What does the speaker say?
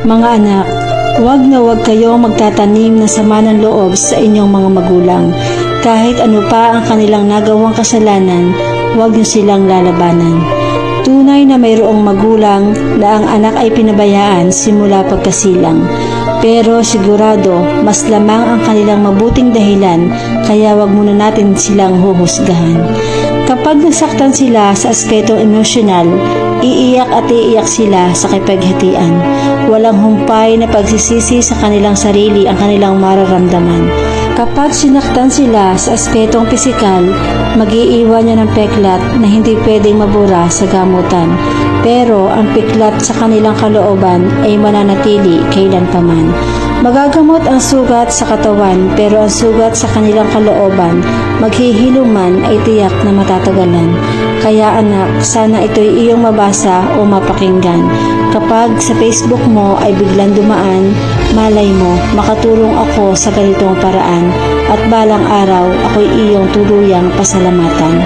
Mga anak, huwag na huwag kayong magtatanim ng sama ng loob sa inyong mga magulang. Kahit ano pa ang kanilang nagawang kasalanan, huwag niyo silang lalabanan. Tunay na mayroong magulang na ang anak ay pinabayaan simula pagkasilang. Pero sigurado, mas lamang ang kanilang mabuting dahilan, kaya wag muna natin silang huhusgahan. Kapag nasaktan sila sa aspetong emosyonal, iiyak at iiyak sila sa kipaghatian. Walang humpay na pagsisisi sa kanilang sarili ang kanilang mararamdaman. Kapag sinaktan sila sa aspetong pisikal, mag-iiwan niya ng peklat na hindi pwedeng mabura sa gamutan. Pero ang piklat sa kanilang kalooban ay mananatili kailanpaman. Magagamot ang sugat sa katawan, pero ang sugat sa kanilang kalooban, maghihilom man ay tiyak na matatagalan. Kaya anak, sana ito'y iyong mabasa o mapakinggan. Kapag sa Facebook mo ay biglang dumaan, malay mo, makatulong ako sa ganitong paraan at balang araw ako'y iyong tuluyang pasalamatan.